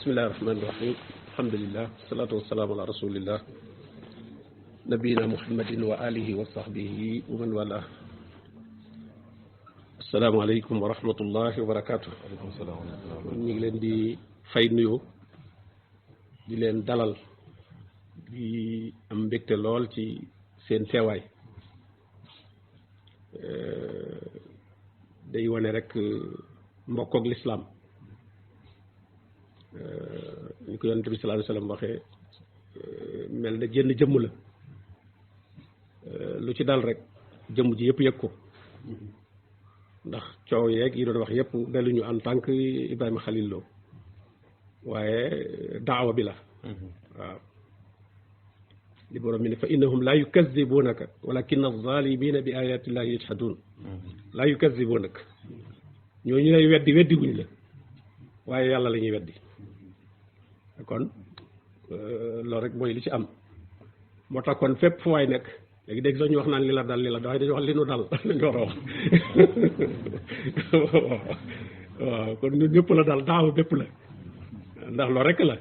bismillahi rahmaani rahim alhamdulillah wasalaatu wasalaamu ala rasulillah nabiyina muhammadin wa alihi wa sahbihi wa man wala asalaamaaleykum wa rahmatullahi wa barakaatu. ñu ngi leen di fay nuyoo di leen dalal di am mbégte lool ci seen teewaay day wane rek mbokkook lislaam ñu ko yonent bi sallallahu alayhi wa sallam waxee mel na jënn jëmm la lu ci dal rek jëmm ji yëpp yëg ko ndax coow yeeg yi doon wax yëpp daluñu en tant que Ibrahima Khalil Lo waaye daawa bi la waaw li borom mi ne fa innahum laa yukazibunaka walakin az-zalimina bi ayatillahi yajhadun laa yukazibunaka ñooñu lay weddi wuñ la waaye yàlla la ñuy weddi kon loolu rek mooy li ci am moo tax kon fépp fu waay nekk léegi dégg sax ñu wax naan li la dal waaye dañu wax li nu dal lañu war a wax waaw kon ñun ñëpp la dal daaw bépp la ndax loolu rek la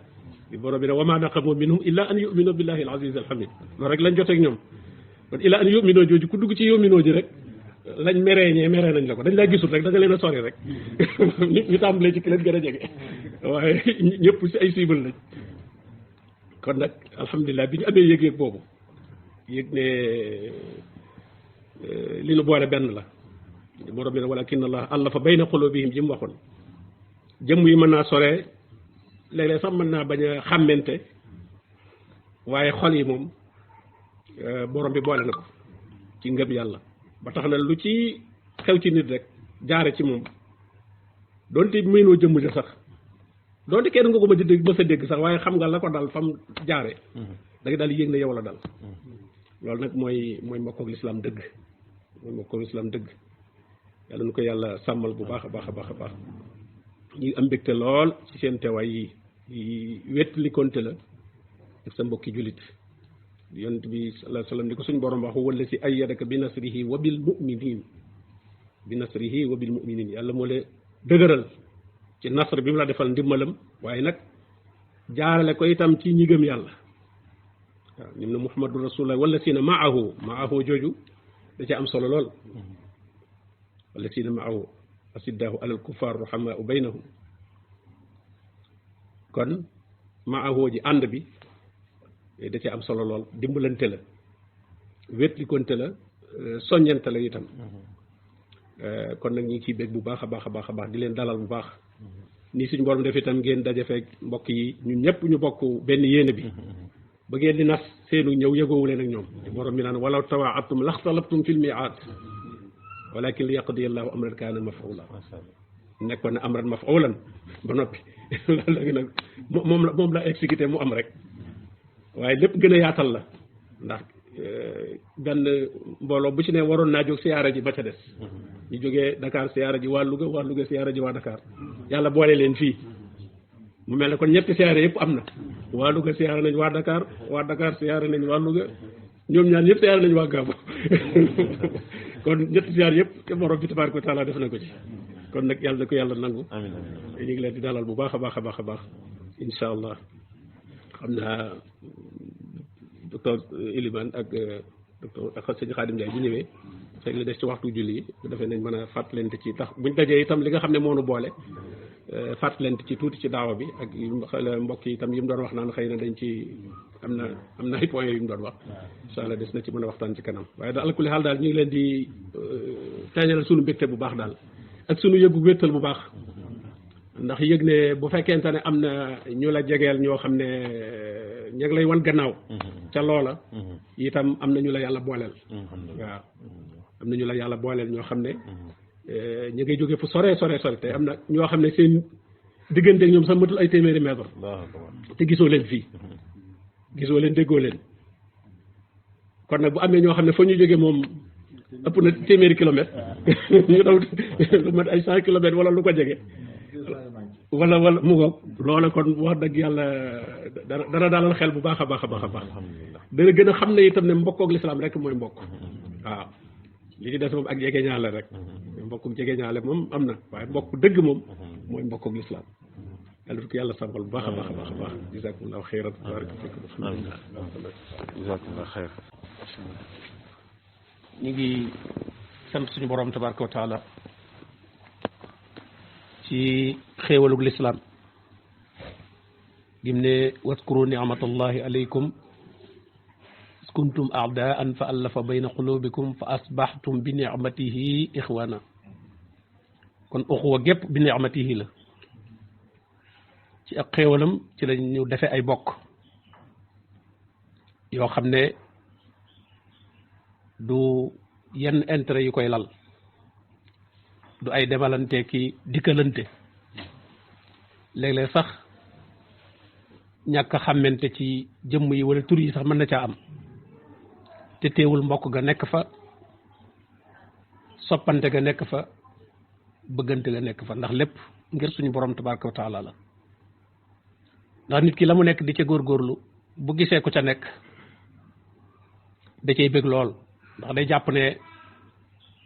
di borom bi ne wa maa naqamu minhum illa an yuminu billahi al aziz al hamid loolu rek lañ joteeg ñoom kon illa an yuminoo jooju ku dugg ci yuminoo ji rek lañ meree nañ la ko dañ laa gisul rek da nga leen a sori rek ñu tàmbalee ci ki leen gën a jege waaye ñëpp si ay cible lañ kon nag alhamdulilah bi ñu amee yëg-yëg boobu yëg ne li nu boole benn la borom bi ne walakin allah allafa bayna qulubihim ji mu waxoon jëmm yi mën naa sore léeg-léeg sax mën naa bañ a xàmmente waaye xol yi moom borom bi boole na ko ci ngëm yàlla ba tax na lu ci xew ci nit rek jaare ci moom doonte mënoo jëmm ja sax doonte kenn nga ko mës a dégg sax waaye xam nga la ko dal fam jaare da nga daal yéeg na yow la dal loolu nag mooy mbokkook lislaam dëgg mooy mbokkook lislaam dëgg yàlla nu ko yàlla sàmmal bu baax a baax a baax a baax ñu am mbégte lool ci seen teewaay yi wet li konte la ak sa mbokki jullit yonent bi sallallahu alayhi wa sallam di ko suñ borom wax wala si ayyadaka bi nasrihi wa bil mu'minin yàlla moo la dëgëral ci nasr bi mu la defal ndimbalam waaye nag jaarale ko itam ci ñi gëm yàlla waaw nim na muhammadu rasulullah wala sina maahu jooju da ci am solo lool wala sina maahu asiddahu alal kuffar ruhamaau baynahum kon maahu ji ànd bi da ci am solo lool dimbalante la wétlikonte la soññante la itam kon nag ñu ngi ciy bég bu baax a baax a baax a baax di leen dalal bu baax nii suñu borom def itam ngeen daje feek mbokk yi ñun ñëpp ñu bokk benn yéene bi ba ngeen di nas seenu ñëw yëgoowu leen ak ñoom di borom mi naan walaw tawaadtum laxtalaftum fil miiaad walakin li yaqdi allahu amran kaana mafuula nekkoon na amran mafuulan ba noppi léegi nag moom la exécuté mu am rek waaye lépp gën a yaatal la ndax benn mbooloo bu ci ne waroon naa jóg siyaara ji ba ca des ñu jógee Dakar siyaara ji waa Louga siyaara ji waa Dakar yàlla boole leen fii mu mel ne kon ñetti siyaara yëpp am na waa Louga siyaara nañ waa Dakar siyaara nañ waa Louga ñoom ñaan yëpp siyaara nañ waa Gàmmu kon ñetti siyaara yëpp te borom bi tabaaraka wa taala def na ko ci kon nag yàlla na ko yàlla nangu amiin ñu ngi leen di dalal bu baax a baax a baax a baax incha allah xam naa docteur Elimane ak docteur ak sëñ Xaadim Ndiaye bu ñëwee fekk li des ci waxtu julli yi bu defee nañ mën a fàttalante ci tax buñ dajee itam li nga xam ne moo nu boole fàttalante ci tuuti ci daawa bi ak mbokk yi itam yi mu doon wax naan xëy na dañ ci am na ay points yu mu doon wax incha allah des na ci mën a waxtaan ci kanam waaye daal alkulli xaal daal ñu ngi leen di feeñalal suñu mbégte bu baax daal ak suñu yëgu wéttal bu baax ndax yëg ne bu fekkente ne am na ñu la jegeel ñoo xam ne ña ngi lay wan gannaaw ca loola itam am na ñu la yàlla booleel waaw am na ñu la yàlla booleel ñoo xam ne ñu ngay jógee fu sore te am na ñoo xam ne seen diggante ñoom sax matul ay téeméeri mètre te gisoo leen fii gisoo leen déggoo leen kon nag bu amee ñoo xam ne fa ñu jógee moom ëpp na téeméeri kilomètre ñu daw lu mat ay 100 kilomètres wala lu ko jege wala mu ngoog loola kon wax dëgg yàlla dana dalal xel bu baax a baax a baax a baax dana gën a xam ne itam ne mbokkook lislaam rek mooy mbokk waaw li ci des moom ak jege ñaale rek mbokku jege ñaale moom am na waaye mbokk dëgg moom mooy mbokkook lislaam yàlla ko yàlla sàmmal bu baax a baax a baax a baax jazakumullahu xayran baraka fikum jazakumullahu xayr ñu ngi sant suñu borom tabaraka wa taala ci xéewalug lislaam gim ne waskuru ni'matallahi alaykum kuntum a'daan fa allafa bayna qulubikum fa asbahtum bi ni'matihi ixwana kon uxuwa gépp bi ni'matihi la ci ak xéewalam ci lañ ñu defee ay bokk yoo xam ne du yenn intérêt yu koy lal du ay demalante ki dikkalante léeg-léeg sax ñàkk a xàmmante ci jëmm yi wala tur yi sax mën na caa am te teewul mbokk ga nekk fa soppante ga nekk fa bëggante ga nekk fa ndax lépp ngir suñu borom tabaraka wa taala la ndax nit ki la mu nekk di ca góorgóorlu bu gisee ku ca nekk da cay bëgg lool ndax day jàpp ne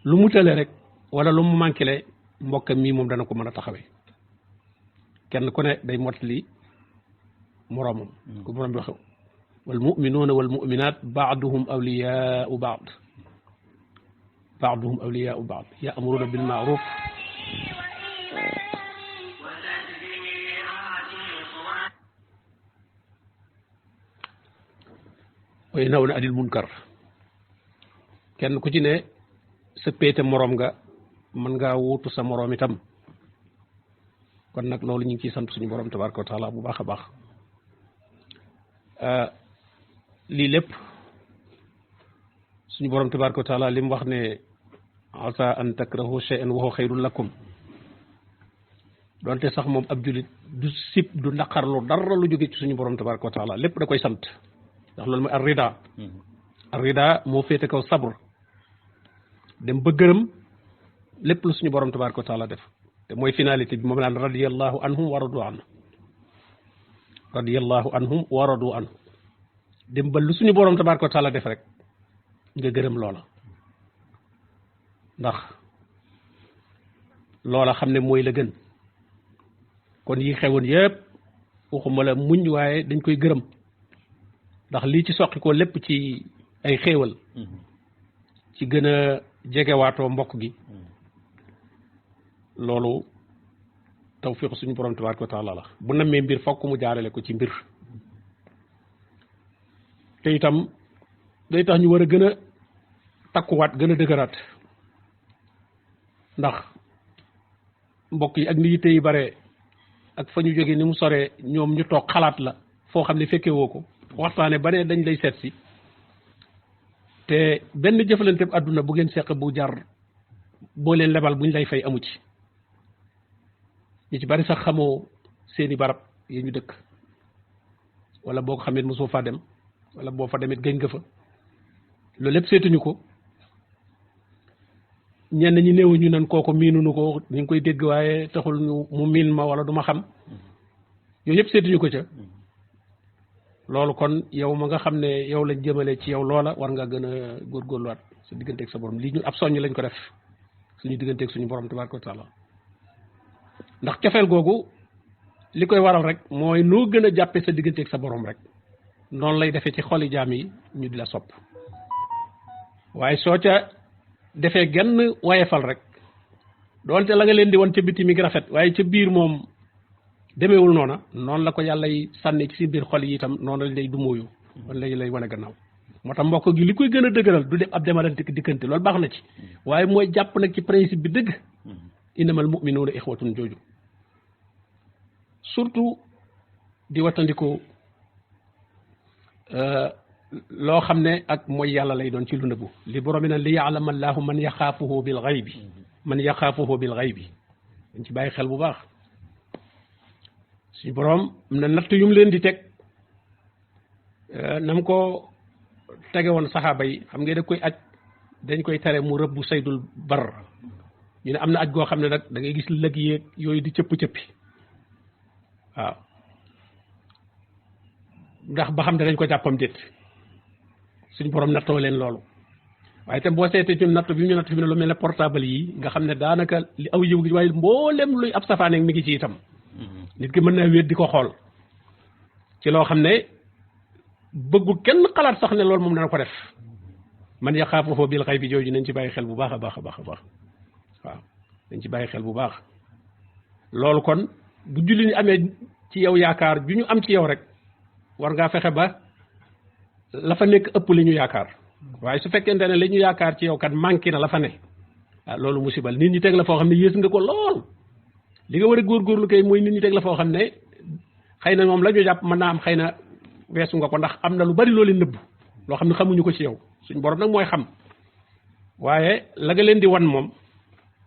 lu mu tële rek wala lu mu manqué mbokkam mii moom dana ko mën a taxawee kenn ku ne day mottali moroomam ku borom bi wax wal muminuuna wal muminat baaduhum awliyaau baad ya'muruuna bil maaruf wa yanhawna anil munkar kenn ku ci ne sa péete moroom nga mën ngaa wuutu sa moroom itam kon nag loolu ñu ngi ciy sant suñu borom tabaraka wa taala bu baax a baax lii lépp suñu borom tabaraka wa taala li mu wax ne asa an takrahu shay'an wa huwa xayrun lakum donte sax moom ab julit du sib du naqarlu dara lu jóge ci suñu borom tabaraka wa taala lépp da koy sant ndax loolu mooy ar rida moo féete kaw sabr dem ba gërëm lépp lu suñu borom tabaraka wa taala def te mooy finalité bi moom laan radiyallahu anhum wa radu anhu dem ba lu suñu borom tabaraka wa taala def rek nga gërëm loola ndax loola xam ne mooy la gën kon yi xewoon yëpp waxuma la muñ waaye dañ koy gërëm ndax lii ci soqi ko lépp ci ay xéewal ci gën a jegewaatoo mbokk gi loolu tawfiq suñu borom tabaraka wa taala la bu nammee mbir fokk mu jaarale ko ci mbir te itam day tax ñu war a gën a takkuwaat gën a dëgëraat ndax mbokk yi ak ni yitte yi bare ak fa ñu jógee ni mu soree ñoom ñu toog xalaat la foo xam ne fekkee woo ko waxtaane ba ne dañ lay seet si te benn jëfalante bu àdduna bu ngeen seq bu jar boo leen lebal buñ lay fay amu ci ñu ci bari sax xamoo seeni barab yi ñu dëkk wala boo ko xamee mosoo faa dem wala boo fa demit gëñ nga fa loolu lépp seetuñu ko ñenn ñi néew ñu nan kooko miinunu ko ñu ngi koy dégg waaye taxul ñu mu miin ma wala du ma xam yooyu yëpp seetuñu ko ca loolu kon yow ma nga xam ne yow lañ jëmale ci yow loola war nga gën a góorgóorluwaat sa digganteeg sa borom lii ñu ab soññ lañ ko def suñu digganteeg suñu borom tabaraka wa taala ndax cofeel googu li koy waral rek mooy noo gën a jàppe sa digganteeg sa borom rek noonu lay defee ci xoli jaam yi ñu di la sopp waaye soo ca defee genn wayefal rek doonte la nga leen di won ca biti mi ngi rafet waaye ca biir moom demeewul noona noonu la ko yàlla y sànni ci si biir xol yi itam noonu lañ lay dumóoyu wala lañ lay wane gannaaw moo tax mbokk gi li koy gën a dëgëral du def ab demalante dikkante loolu baax na ci waaye mooy jàpp nag ci principe bi dëgg innamal mu'minuuna ixwatun jooju surtout di wattandiku loo xam ne ak mooy yàlla lay doon ci lu nëbbu li borom na li ya'lama allahu man yaxaafuhu bil ghaybi dañ ci bàyyi xel bu baax suñu borom am na natt yu mu leen di teg nam ko tege woon saxaaba yi xam nga da koy aj dañ koy tere mu rëbbu saydul bar ñu ne am na aj goo xam ne nag da ngay gis lëg yeeg yooyu di cëpp-cëppi waaw ndax ba xam ne dañ ko jàppam déet suñu borom nattoo leen loolu waaye itam boo seetee ci natt bi ñu natt fi ne lu mel ne portable yi nga xam ne daanaka li aw yiw gi waaye mboolem luy ab safaaneeg mi ngi ci itam nit ki mën naa wéet di ko xool ci loo xam ne bëggul kenn xalaat sax ne loolu moom dana ko def man yaxaafuhu bil xaybi jooju nañ ci bàyyi xel bu baax a baax a baax a baax waaw nañ ci bàyyi xel bu baax loolu kon bu julli ni amee ci yow yaakaar ju ñu am ci yow rek war ngaa fexe ba la fa nekk ëpp li ñu yaakaar waaye su fekkente ne li ñu yaakaar ci yow kat manqué na la fa ne ah loolu musibal nit ñi teg la foo xam ne yées nga ko lool li nga war a góorgóorlu kay mooy nit ñi teg la foo xam ne xëy na moom la ñu jàpp mën naa am xëy na weesu nga ko ndax am na lu bari loo leen nëbb loo xam ne xamuñu ko ci yow suñ borom nag mooy xam waaye la nga leen di wan moom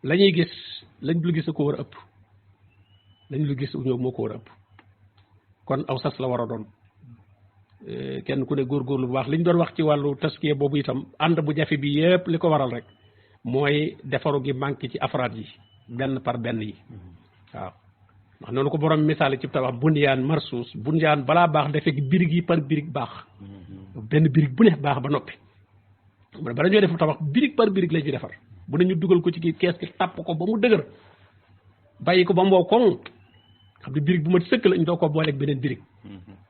la ñuy gis lañ lu gis a ko war a ëpp lañ lu gis ñëw moo ko war a ëpp kon aw sas la war a doon kenn ku ne góorgóorlu bu baax li ñu doon wax ci wàllu taskiya boobu itam ànd bu jafe bi yépp li ko waral rek mooy defaru gi manqué ci afraad yi benn par benn yi waaw ndax noonu ko borom misaal ci tabax bunyaan marsuus bunyaan balaa baax defee birig yi par birig baax benn birig bu ne baax ba noppi mu ne bala ñoo def tabax birig par birig lañ ci defar bu ne ñu dugal ko ci kii kees gi tàpp ko ba mu dëgër bàyyi ko ba mu wow koŋ xam ne birig bu ma sëkk lañ doo ko booleeg beneen birig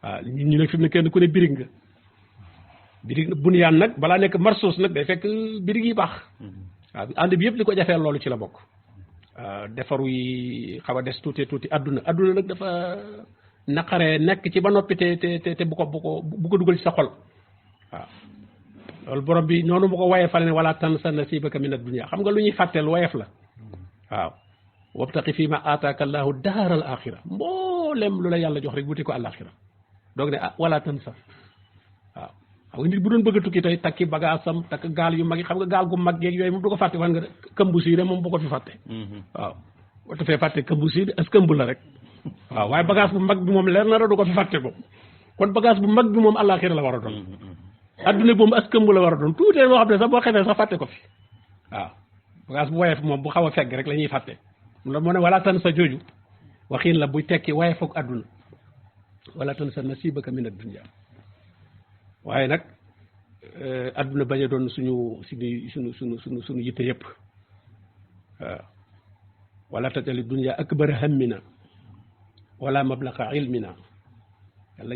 waaw ñu ne fi mu ne kenn ku ne birig nga birig bunyaan nag balaa nekk marsuus nag day fekk birig yi baax waaw ànd bi yëpp li ko jafeel loolu ci la bokk defaru yi xaw a des tuuti adduna nag dafa naqaree nekk ci ba noppi te bu ko dugal ci sa xol waaw loolu borom bi noonu mu ko wayefal ne wala tansa nasibaka min ad-dunya xam nga lu ñuy fàtteel wayef la waaw wabtaqi fii ma aataaka allahu daaral axira mboolem lu la yàlla jox rek wuti ko àlaxira doog ne wala tansa waaw xam nga nit bu doon bëgg a tukki tey takki bagaasam takk gaal yu mag yi xam nga gaal gu mag yeeg yooyu moom du ko fàtte wan nga këmbu siire moom bu ko fi fàtte waaw boo fee fàtte këmbu siire as këmb la rek waaw waaye bagage bu mag bi moom leer na du ko fi fàtte moom kon bagage bu mag bi moom àllaaxira la war a doon adduna bi moom as këmb la war a doon tuuti loo xam ne sax boo xefee sax fàtte ko fi waaw bagage bu woyof moom bu xaw a fegg rek la ñuy fàtte la moo ne wala tan sa jooju waxiin la buy tekki woyof ak adduna wala tan sa nasibaka min ad-dunya waaye nag adduna bañ a doon suñu yitte yëpp waaw wala tajali dunya akbara hammina wala mablaqa ilmina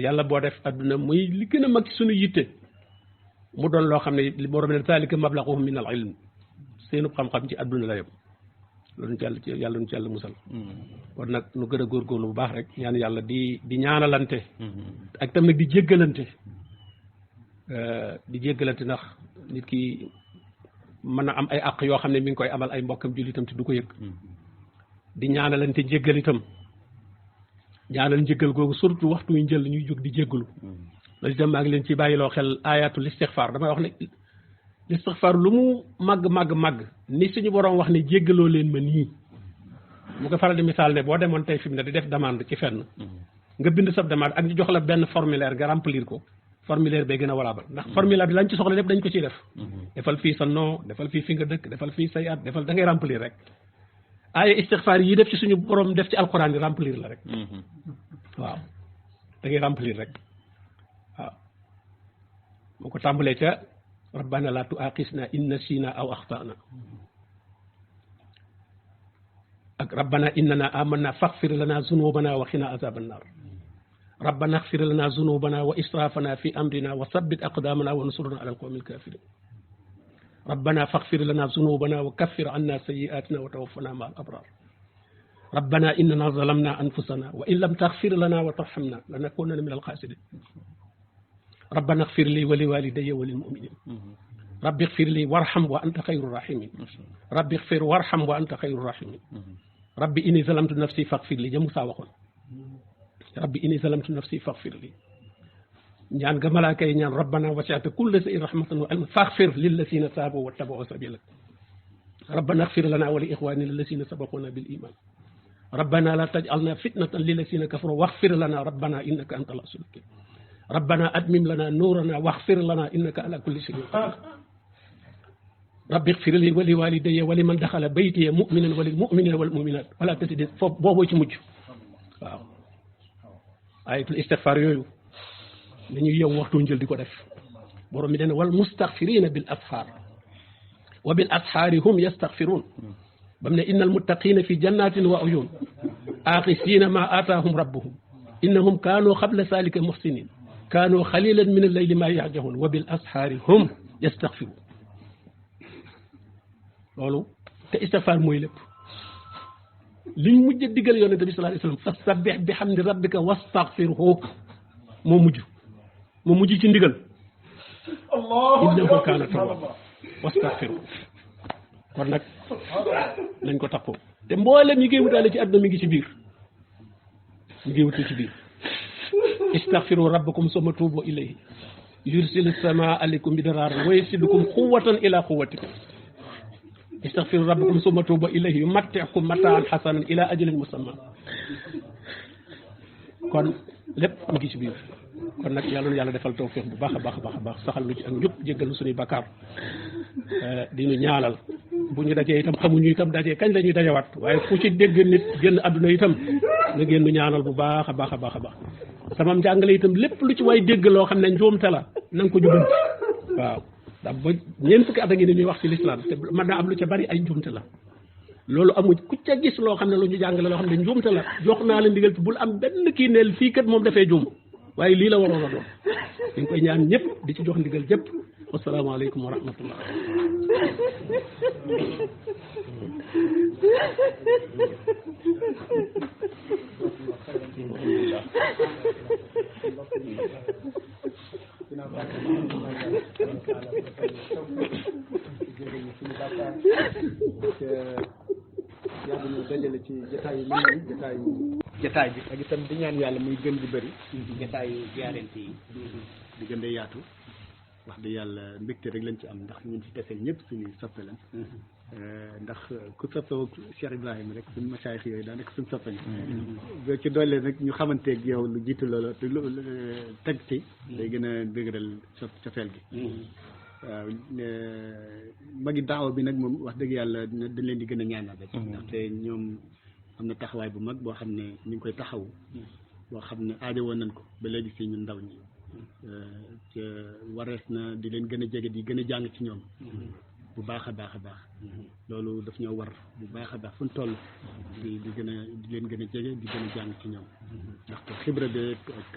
yàlla boo def adduna muy li gën a mag ci suñu yitte mu doon loo xam ne li borom ne zalika mablaquhum min al ilm seenu xam-xam ci adduna la yem loolu yàlla nu ci yàlla musal kon nag nu gën a góorgóorlu bu baax rek ñaan yàlla di ñaanalante ak tam nag di jéggalante ndax nit ki mën na am ay àq yoo xam ne mi ngi koy amal ay mbokkam jullitam te du ko yëg di ñaanalante jéggal itam ñaanal njéggal googu surtout waxtu yu njël ñuy jóg di jéggalu loolu itam maa ngi leen ci bàyyiloo xel ayatul istixfaar damay wax ne istixfaar lu mu màgg ni suñu borom wax ne jéggaloo leen ma nii mu ko faral di misaal ne boo demoon tey fi mu ne di def demande ci fenn nga bind sa demande ak ñu jox la benn formulaire nga remplir ko formulaire bay gën a valable ndax formulaire bi lañ ci soxla lépp dañ ko ciy def defal fii sa nom defal fii fi nga dëkk defal fii say at defal da ngay remplir rek aaya istixfaar yi def ci suñu borom def ci alquran yi remplir la rek waaw da ngay remplir rek waaw moo ko tàmbalee ca rabbana la tuaqisna in nasina aw axtana ak rabbana innana amanna faghfir lana zunubana wa qina azaban nar rabbana ighfir lana zunubana wa israfana fi amrina wa thabbit aqdamana wa ansurna ala alqawmi alkafirin rabbana faghfir lana zunubana wa kaffir anna sayyi'atina wa tawaffana ma al abrar rabbana innana zalamna anfusana wa in lam taghfir lana wa tarhamna lanakunanna min al khasirin rabbana ighfir li wa li walidayya wa lil mu'minin rabbi ighfir li warham wa anta khayru rahimin rabbi ighfir warham wa anta khayru rahimin rabbi inni zalamtu nafsi faghfir li jamu saa waxoon rabbi inni zalamtu nafsi faghfir li ñaan ga malaaka yi ñaan rabbana wasi'ta kulla shay'in rahmatan wa ilman faghfir lillazina tabu wattaba'u sabilak rabbana ighfir lana wa li ikhwanina allazina sabaquna bil iman rabbana la taj'alna fitnatan lillazina kafaru waghfir lana rabbana innaka antal azizul hakim rabbana admim lana nurana waghfir lana innaka ala kulli shay'in qadir rabbi ighfir li wa li walidayya wa liman dakhala baytiya mu'minan wa lil mu'minina wal mu'minat wala tazid foofu booboo ci mujj waaw ayatul istighfar yooyu dañuy yow waxtu njël di ko def borom mi dana wal mustaghfirina bil asxaar wa bil asxaari hum yastaghfirun bam ne innal muttaqina fi jannatin wa uyun aaxisiina maa aataahum rabbuhum innahum kaanu qabla zaalika muhsinin kaanu xalilan min al-layli maa yahjahuun wa bil ashaari hum yastaghfiruun loolu te istighfaar mooy lépp liñ mujj a digal yonent bi sallallahu alayhi wa sallam fasabbih bi hamdi rabbika wastaghfirhu moo mujj ci ndigal innahu kaana tawwaaba wastaghfirhu kon nag nañ ko takkoo te mboolem ñi koy wutaale ci àdduna mi ngi ci biir ñi koy wutale ci biir istaghfiru rabbakum summa tuubu ilayhi yursilu samaa alaykum midraaran wa yazidkum quwwatan ila quwwatikum istaghfiru rabbakum summa tuubu ilayhi yumatti'kum mataan hasanan ila ajalin musamma kon lépp mi ngi ci biir kon nag yàlla na yàlla defal tawfiq bu baax a baax a baax a baax saxal lu ci ak njub jéggal nu suñuy bakkaar di ñu ñaanal bu ñu dajee itam xamuñu itam dajee kañ la ñuy dajawaat waaye fu ci dégg nit génn àdduna itam nga génn ñaanal bu baax a baax a baax a baax sama njàngale itam lépp lu ci waay dégg loo xam ne njuumte la na nga ko jubanti waaw ndax ba ñeent fukki at a ngi ni ñuy wax ci lislaam te mën naa am lu ca bari ay njuumte la loolu amuñ ku ca gis loo xam ne lu ñu jàngale loo xam ne njuumte la jox naa la ndigal bul am benn kii neel fii kat moom dafay juum waaye lii la waroon a doon ñu ngi koy ñaan ñëpp di ci jox ndigal jëpp wasalaamaaleykum wa rahmatullah yàlla ñu dajale ci jotaay yi mel ni jotaay bi ak itam di ñaan yàlla muy gën di bëri jotaay yi ziyaarent yi di gën di yaatu wax dëgg yàlla mbégte rek lañ ci am ndax ñun fi teseel ñëpp suñuy soppe lañ ndax ku soppewoo Cheikh Ibrahima rek suñu masaayix yooyu daa nekk suñu soppe boo ci doole nag ñu xamanteeg yow lu jiitu loolu te lu teg ci day gën a dëgëral cofeel gi waaw magi daawa bi nag moom wax dëgg yàlla dañ leen di gën a ñaanal rek ndaxte ñoom am na taxawaay bu mag boo xam ne ñu ngi koy taxawu boo xam ne aajo woon nañ ko ba léegi si ñun ndaw ñi te warees na di leen gën a jege di gën a jàng ci ñoom bu baax a baax a baax loolu daf ñoo war bu baax a baax fu ñu toll di gën a di leen gën a jege di gën a jàng ci ñoom ndaxte xibra beeg ak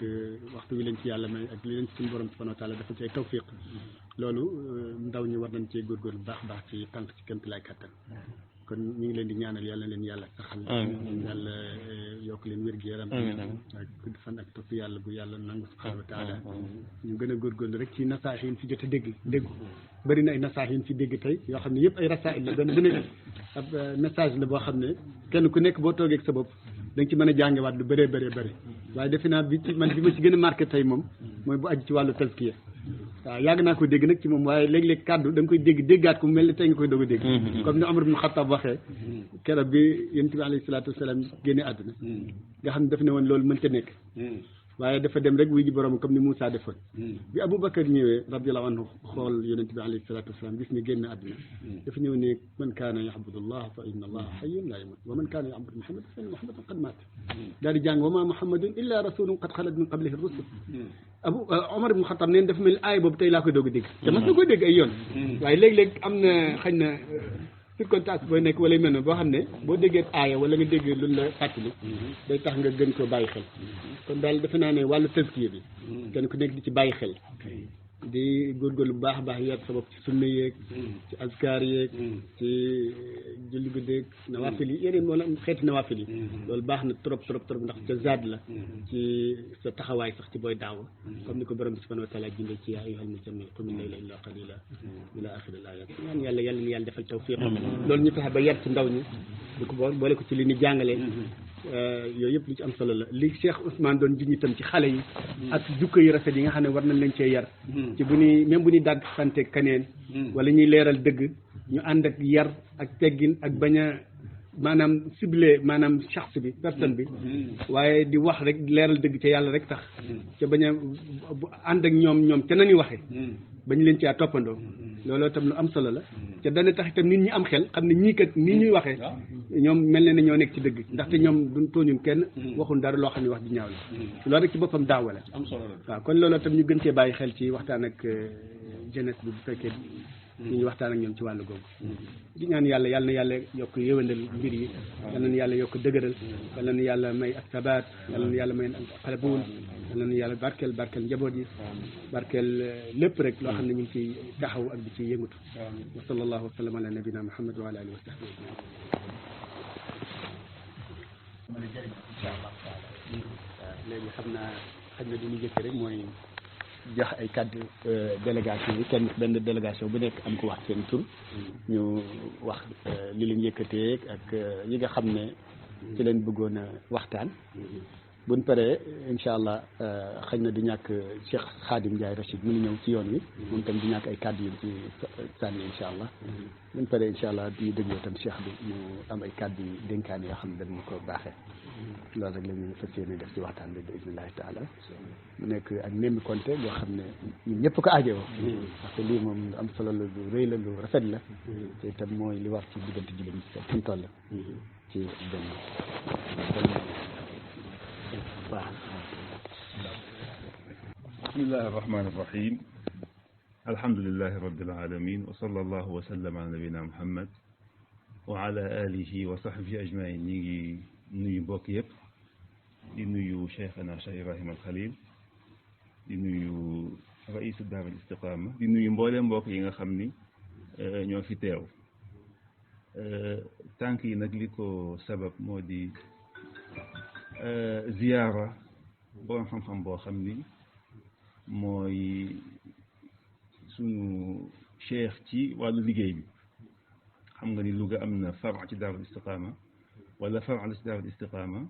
waxtu wi leen ci yàlla may ak li leen ci suñu borom subhanahu wa taala dafa ci ay tawfiq loolu ndaw ñi war nañ cee góorgóorlu bu baax a baax ci tànk ci kémt lay kattan kon ñu ngi leen di ñaanal yàlla leen yàlla saxal yàlla yokk leen wér-gu-yaram ak gudd fan ak topp yàlla bu yàlla nangu subhanahu wa taala ñu gën a góorgóorlu rek ci nasaax yi fi jot a dégg bëri na ay nasaax yi fi dégg tey yoo xam ne yëpp ay rasail la benn bu nekk ab message la boo xam ne kenn ku nekk boo toogee ak sa bopp da nga ci mën a jàngewaat lu bëree bëri waaye defe naa bi ci man bi ma ci gën a marqué tey moom mooy bu aju ci wàllu tazkiya waaw yàgg naa ko dégg nag ci moom waaye léeg-léeg kàddu da nga koy déggaat ko mu mel ni tey nga koy doog a dégg comme ni Omar ibn Khattab waxee keroog bi yonent bi alayhi salaatu wasalaam génne àdduna nga xam ne daf ne woon loolu mënta nekk waaye dafa dem rek wuy ji borom comme ni Moussa defoon bi Aboubacar ñëwee radiyallahu anhu xool yonent bi alayhi salaatu wasalaam gis ne génn àdduna dafa ñëw ne man kaana ya'budullah fa inna allaha hayyun la yamut wa man kaana ya'budu muhammad fa inna muhammadan qad maat daal di jàng wa ma muhammadun illa rasulun qad xalat min qablihi rusul Omar ibn Khattab neen dafa mel aaya boobu tey laa koy doog a dégg te mas na koy dégg ay yoon waaye léeg-léeg am na xañ na circonstance booy nekk wala yu mel ne boo xam ne boo déggee aaya wala nga dégg lu la fàttali day tax nga gën koo bàyyi xel kon daal defe naa ne wàllu tazkiya bi kenn ku nekk di ci bàyyi xel di góorgóorlu bu baax a baax yar sa bopp ci sunna yeeg ci azkar yeeg ci julli guddeeg nawaafil yi yeneen wala xeeti nawaafil yi loolu baax na trop ndax ca zaad la ci sa taxawaay sax ci booy daawa comme ni ko borom bi subhanahu wa taala jindee ci yaa ayyuhal muzammil qum al-layla illa qalila ila axiri al-ayat ñaan yàlla ni yàlla defal tawfiq loolu ñu fexe ba yar ci ndaw ñi di ko boole ko ci li ni jàngalee yooyu yëpp lu ci am solo la li Cheikh Ousmane doon jiñ itam ci xale yi ak jukko yu rafet yi nga xam ne war nañ leen cee yar ci bu ñuy même bu ñuy dàgg sante kaneen wala ñuy leeral dëgg ñu ànd ak yar ak teggin ak bañ a maanaam ciblé maanaam shaxs bi personne bi waaye di wax rek leeral dëgg ca yàlla rek tax ca bañ a ànd ak ñoom ca nañuy waxee bañ leen caa toppandoo looloo tam lu am solo la te dana tax itam nit ñi am xel xam ne ñii kat nii ñuy waxee ñoom mel na ñoo nekk ci dëgg ndaxte ñoom duñ tooñu kenn waxul dara loo xam ne wax di ñaaw la loolu rek ci boppam daawa la am solo la waaw kon looloo tam ñu gën cee bàyyi xel ci waxtaan ak jeunesse bi bu fekkee ñu ñu waxtaan ak ñoom ci wàllu googu di ñaan yàlla yal na yàlla yokk yëwandal mbir yi yal na yàlla yokk dëgëral yal na yàlla may ak sabaat yal na yàlla may xalabuun yal na yàlla barkeel njaboot yi barkeel lépp rek loo xam ne ñu ngi ciy taxaw ak di ciy yëngatu wa sallallahu wa sallam ala nabina muhammad wa ala alihi wa sahbihi léegi xam naa xaj na di ñu jëkk rek mooy jox ay kàddu délégation yi kenn benn délégation bu nekk am ko wax seen tur ñu wax li leen yëkkatee ak yi nga xam ne ci leen bëggoon a waxtaan buñ paree incha allah xëy na du ñàkk Cheikh Khadim Ndiaye Rachid mu ngi ñëw ci yoon wi moom tam du ñàkk ay kàddu yu ci sànni incha allah buñ paree incha allah di dégloo tam Cheikh bi mu am ay kàddu yu dénkaan yoo xam ne dañ ko baaxee loolu rek la ñu fas yéene def ci waxtaan bi bi ismillahi taala mu nekk ak Némi Konté loo xam ne ñun ñëpp ko aajowoo parce que lii moom lu am solo la lu rëy la lu rafet la te itam mooy li war ci diggante jullit ñi fu mu toll ci benn bismillahi arrahmani irrahim alhamdulilahi rabbil alamin wa sallallahu wa sallam ala nabina muhammad wa ala alihi wa sahbihi ajmain ñi ngi nuyu mbokk yëpp di nuyu cheikhana Cheikh Ibrahima al Khalil di nuyu raisu daar al istiqama di nuyu mbooleem mbokk yi nga xam ni ñoo fi teew tànk yi nag li ko sabab moo di ziyaara borom xam-xam boo xam ni mooy sunu cheikh ci wàllu liggéey bi xam nga ni Louga am na far ci daarul istiqaama wala far ci daarul istiqaama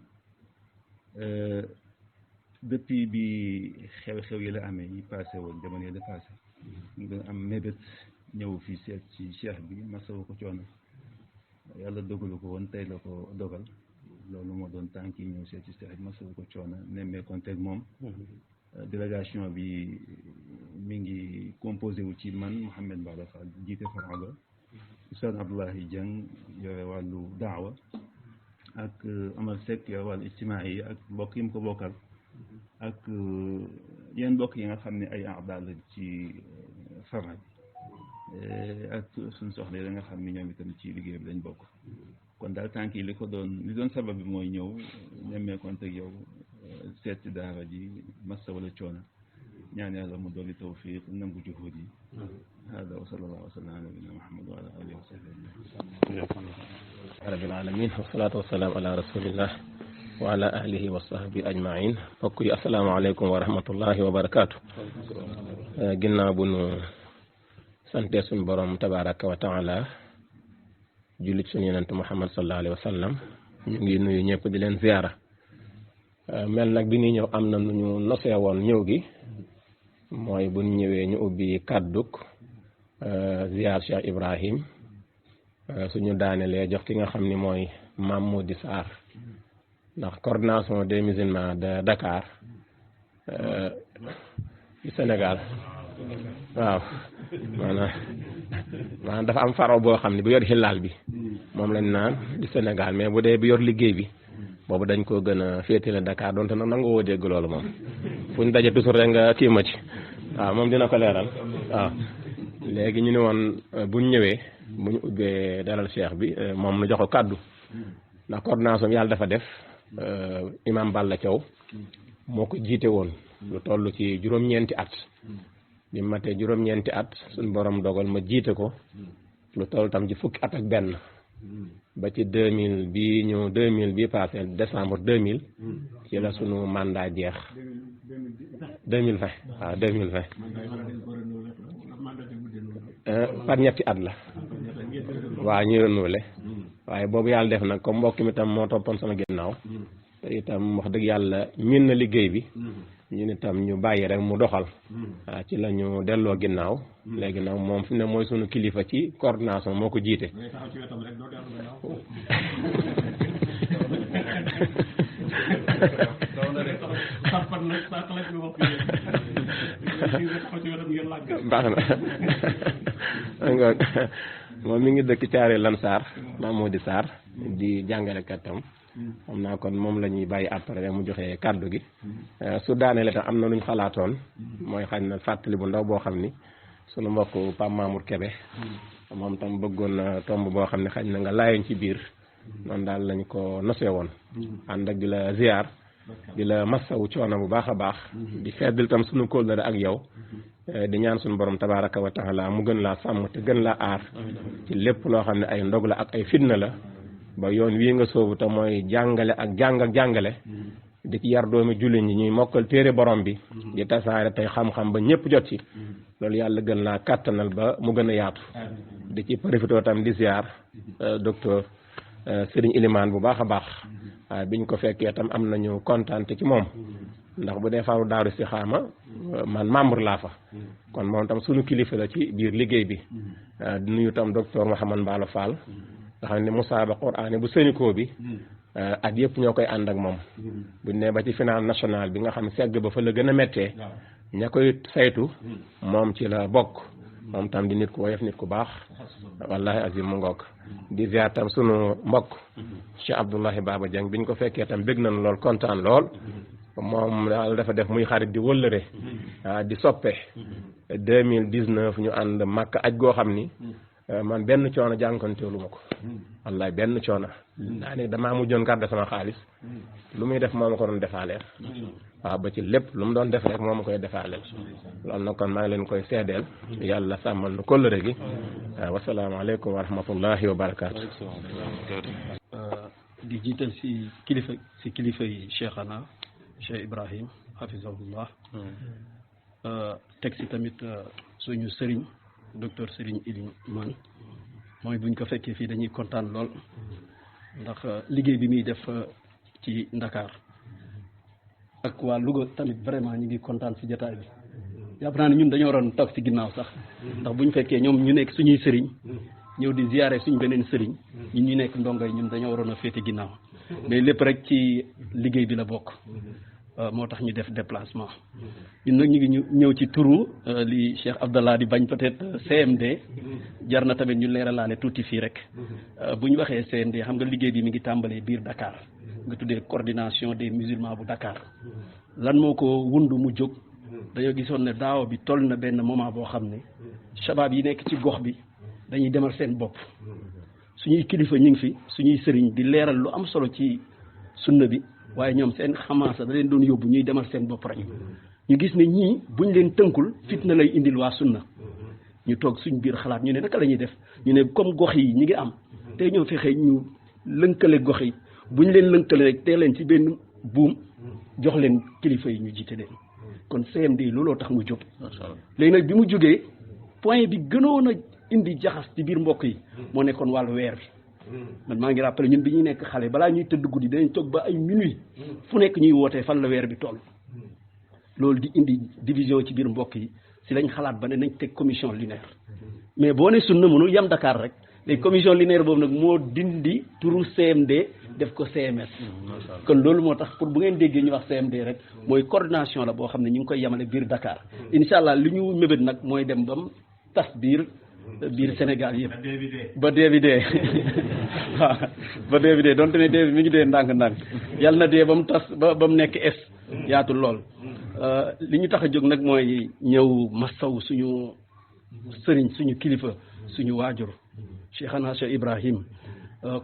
depuis bi xew-xew yi la amee yi passé woon jamono yi la passé ñu doon am mébét ñëw fii seet ci cheikh bi masawu ko coono yàlla dogalu ko woon tey la ko dogal loolu moo doon tànk yi ñëw seet ci cheikh bi masawu ko coono nemmeekonteeg moom délégation bi mi ngi composé wu ci man Mouhamed Mbada Fall jiite Faraba Oustaz Abdoulahi Dieng yore wàllu daawa ak Omar Seck yore wàllu ijtimaa yi ak mbokk yi mu ko bokkal ak yeneen mbokk yi nga xam ne ay aada la ci Farab ak suñ soxla yi nga xam ne ñoom itam ci liggéey bi lañ bokk kon daal tànk yi li doon sabab bi mooy ñëw nemmeekonteeg yow seet ci daara ji massa wala coono ñaan yàlla mu dolli tawfiq nangu juhud yi hada wa sallallahu wa sallam ala nabina muhammad wa ala alihi wa sahbihi rabbil alamin wassalatu wassalamu ala rasulillah wa ala alihi wa sahbihi ajmain mbokk yi asalaamaaleykum wa rahmatullahi wa barakatuh ginnaaw bu nu sante suñu borom tabaraka wa taala jullit suñu yonent muhammad sallallahu alayhi wa sallam ñu ngi nuyu ñëpp di leen ziyaara mel nag bi ñuy ñëw am na nu ñu nosee woon ñëw gi mooy bu ñu ñëwee ñu ubbi kàdduk ziyaar Cheikh Ibrahim suñu daanelee jox ki nga xam ni mooy Mamoudi Sarr ndax coordination des musulmans de Dakar du Sénégal waaw maanaam dafa am faro boo xam ne bu yor xilaal bi moom lañ naan du Sénégal mais bu dee bi yor liggéey bi boobu dañ koo gën a féetale Dakar donte nag nanga woo dégg loolu moom fu ñu daje toujours rek nga kii ma ci waaw moom dina ko leeral waaw léegi ñu ne woon buñ ñëwee bu ñu ubbee dalal cheikh bi moom nu jox ko kàddu ndax coordination yàlla dafa def imam Balla Thiaw moo ko jiite woon lu toll ci juróom-ñeenti at bi matee juróom-ñeenti at suñ borom dogal ma jiite ko lu toll tam ci fukki at ak benn ba ci 2000 bi passé décembre 2000 ci la sunu mandat jeex 2020 waaw 2020 par ñetti at la waaw ñu renouvelé waaye boobu yàlla def nag comme mbokk mi tam moo toppoon sama ginnaaw te itam wax dëgg yàlla miin na liggéey bi ñu ne tam ñu bàyyi rek mu doxal waaw ci la ñu delloo ginnaaw léegi nag moom fi ne mooy sunu kilifa ci coordination moo ko jiite baax na moom mi ngi dëkk Thiaré Lansar Mamoudi Sarr di jàngalekat tam xam naa kon moom la ñuy bàyyi après mu joxe kàddu gi su daanele tam am na lu ñu xalaatoon mooy xañ na fàttali bu ndaw boo xam ni sunu mbokk Pam Mamour Kébé moom tam bëggoon na tomb boo xam ne xañ na nga laayoon ci biir noonu daal lañ ko nosee woon ànd ak di la ziar di la massawu coono bu baax a baax di feddal tam sunu kóllëre ak yow di ñaan sunu borom tabaraka wa taala mu gën laa sàmm te gën laa aar ci lépp loo xam ne ay ndog la ak ay fitna la ba yoon wii nga soobu te mooy jàngale ak jàngale di ci yar doomi jullit ñi ñuy mokkal téere borom bi di tasaare tey xam-xam ba ñëpp jot ci loolu yàlla gën laa kàttanal ba mu gën a yaatu di ci profité tam di ziar docteur Serigne Ilimane bu baax a baax waaye biñ ko fekkee tam am nañu kontaan ci moom ndax bu dee faaru daaru si xaama man membre laa fa kon moom tam sunu kilifa la ci biir liggéey bi di nuyu tam docteur Mouhamad Mballo Fall nga xam ne musaaba Qur'aan bu Sénico bi at yëpp ñoo koy ànd ak moom buñ ne ba ci final national bi nga xam ne segg ba fa la gën a méttee ña koy saytu moom ci la bokk moom tam di nit ku woyof nit ku baax wallahi azim mu ngoog di ziar tam sunu mbokk Cheikh Abdoulahi Baba Dieng biñ ko fekkee tam bég nañ lool kontaan lool moom daal dafa def muy xarit di wëllëre di soppe 2019 ñu ànd Makka aj goo xam ni man benn coono jànkonteelu ma ko wallaay benn coono daa ne damaa mujjoon garde sama xaalis lu muy def moo ma ko doon defaaleel waaw ba ci lépp lu mu doon def rek moo ma koy defaaleel loolu nag kon maa ngi leen koy seedeel yàlla sàmmal nu kóllëre gi wasalaamaaleykum wa rahmatullahi wa barakaatu. di jiital si kilifa yi Cheikhana Cheikh Ibrahim hafizahullah teg si tamit suñu sëriñ docteur Serigne Ilimane mooy buñ ko fekkee fii dañuy kontaan lool ndax liggéey bi muy def ci Ndakaar ak waa Louga tamit vraiment ñu ngi kontaan si jotaay bi jàpp naa ne ñun dañoo waroon toog si ginnaaw sax ndax buñ fekkee ñoom ñu nekk suñuy sëriñ ñëw di ziyaare suñ beneen sëriñ ñun ñu nekk ndongo yi ñun dañoo waroon a féete ginnaaw mais lépp rek ci liggéey bi la bokk moo tax ñu def déplacement ñun nag ñu ngi ñëw ci turu li Cheikh Abdallah di bañ peut-être CMD jar na tamit ñu leeralaale tuuti fii rek bu ñu waxee CMD xam nga liggéey bi mi ngi tàmbalee biir Dakar nga tuddee coordination des musulmans bu Dakar lan moo ko wundu mu jóg dañoo gisoon ne daaw bi toll na benn moment boo xam ne shabab yi nekk ci gox bi dañuy demal seen bopp suñuy kilifa ñu ngi fi suñuy sëriñ di leeral lu am solo ci sunna bi waaye ñoom seen xamaasa da leen doon yóbbu ñuy demal seen bopp rek ñu gis ne ñii buñ leen tënkul fitna lay indil waa sunna ñu toog suñ biir xalaat ñu ne naka la ñuy def ñu ne comme gox yi ñi ngi am te ñoo fexe ñu lënkale gox yi buñ leen lënkale rek tee leen ci benn buum jox leen kilifa yi ñu jiite leen kon CMD looloo tax mu jóg léegi nag bi mu jógee point bi gënoon a indi jaxas ci biir mbokk yi moo nekkoon wàllu weer bi man maa ngi rappelé ñun bi ñuy nekk xale balaa ñuy tëdd guddi danañ toog ba ay minuit fu nekk ñuy wootee fan la weer bi toll loolu di indi division ci biir mbokk yi si lañ xalaat ba ne nañ teg commission lunaire mais boo ne sunna mënul yem Dakar rek léegi commission lunaire boobu nag moo dindi turu CMD def ko CMS kon loolu moo tax pour bu ngeen déggee ñu wax CMD rek mooy coordination la boo xam ne ñu ngi koy yemale biir Dakar incha allah li ñu mébét nag mooy dem ba mu tas biir Sénégal yëpp ba dee bi dee waaw ba dee bi dee donte ne dee bi mi ngi dee ndànk-ndànk yàlla na dee ba mu tas ba mu nekk es yaatu lool li ñu tax a jóg nag mooy ñëw masaw suñu sëriñ suñu kilifa suñu waajur Cheikhana Cheikh Ibrahim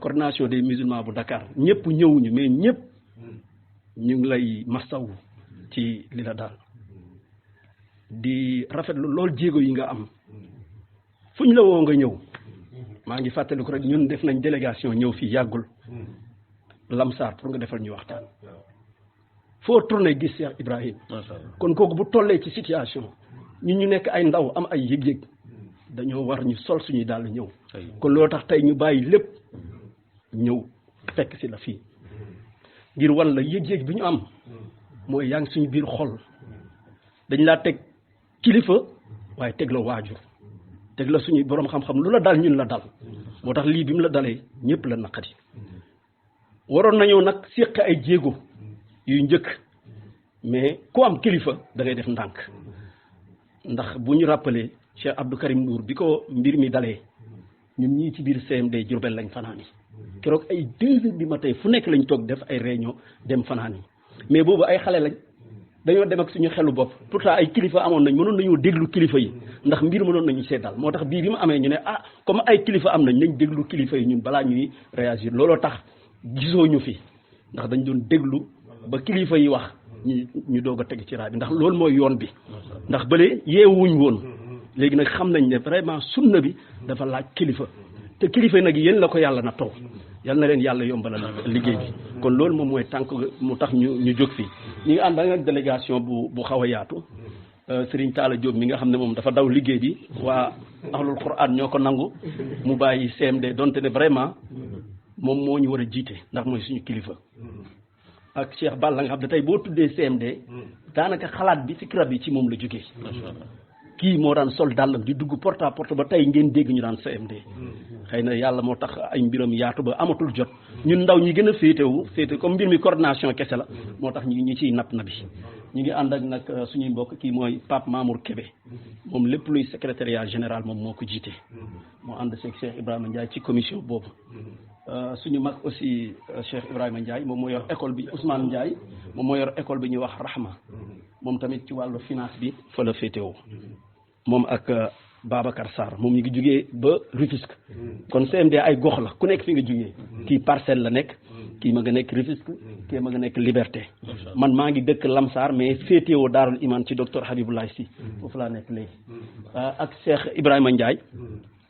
coordination des musulmans bu Dakar ñëpp ñëwuñu mais ñëpp ñu ngi lay masaw ci li la daal di rafetlu lool jéego yi nga am fu ñu la woo nga ñëw maa ngi fàttaliku rek ñun def nañ délégation ñëw fii yàggul Lamsar pour nga defal ñu waxtaan foo tourné gis Cheikh Ibrahim kon kooku bu tollee ci situation ñun ñu nekk ay ndaw am ay yëg-yëg dañoo war ñu sol suñuy dàll ñëw kon loo tax tey ñu bàyyi lépp ñëw fekk si la fii ngir wan la yëg-yëg bi ñu am mooy yaa ngi suñu biir xol dañ laa teg kilifa waaye teg la waajur teg la suñuy borom xam-xam lu la dal ñun la dal moo tax lii bi mu la dalee ñëpp la naqari waroon nañoo nag séq ay jéego yu njëkk mais ku am kilifa da ngay def ndànk ndax bu ñu rappelé Cheikh Abdou Karim Ndour bi ko mbir mi dalee ñun ñii ci biir CMD Diourbel lañ fanaani keroog ay 2 heures du matin fu nekk lañ toog def ay réunion dem fanaani mais boobu ay xale lañ dañoo dem ak suñu xelu bopp pourtant ay kilifa amoon nañ mënoon nañoo déglu kilifa yi ndax mbir mënoon nañu seetal moo tax bii bi mu amee ñu ne ah comme ay kilifa am nañ déglu kilifa yi ñun balaa ñuy réagir looloo tax gisoo ñu fi ndax dañ doon déglu ba kilifa yi wax ñu doog a teg ci raay bi ndax loolu mooy yoon bi ndax bële yeewuñ woon léegi nag xam nañ ne vraiment sunna bi dafa laaj kilifa te kilifa yi nag yéen la ko yàlla na taw yal na leen yàlla yombalal liggéey bi kon loolu moom mooy tànk mu tax ñu jóg fii ñu ngi ànd ak délégation bu xaw a yaatu Serigne Talla Diop mi nga xam ne moom dafa daw liggéey bi waa ahlul Quran ñoo ko nangu mu bàyyi CMD donte ne vraiment moom moo ñu war a jiite ndax mooy suñu kilifa ak Cheikh Balla nga xam ne tey boo tuddee CMD daanaka xalaat bi fikra bi ci moom la jógee kii moo daan sol dàllam di dugg porte à porte ba tey ngeen dégg ñu daan CMD xëy na yàlla moo tax ay mbiram yaatu ba amatul jot ñun ndaw ñi gën a féete comme mbir mi coordination kese la moo tax ñu ciy napp na bi ñu ngi ànd ak nag suñuy mbokk kii mooy Pape Mamour Kébé moom lépp luy secrétariat général moom moo ko jiite moo ànd seeg Cheikh Ibrahima Ndiaye ci commission boobu suñu mag aussi Cheikh Ibrahima Ndiaye moom moo yor école bi Ousmane Ndiaye moom moo yor école bi ñuy wax Rahma moom tamit ci wàllu finance bi fa la féetewoo moom ak Babacar Sarr moom ñu ngi jugee ba Rufisque kon CMD ay gox la ku nekk fi nga jugee kii Parcelles la nekk kii ma nga nekk Rufisque kii ma nga nekk Liberté man maa ngi dëkk Lamsar mais féetewoo Daarul Iman ci docteur Habiboulaye Sy foofu laa nekk léegi ak Cheikh Ibrahima Ndiaye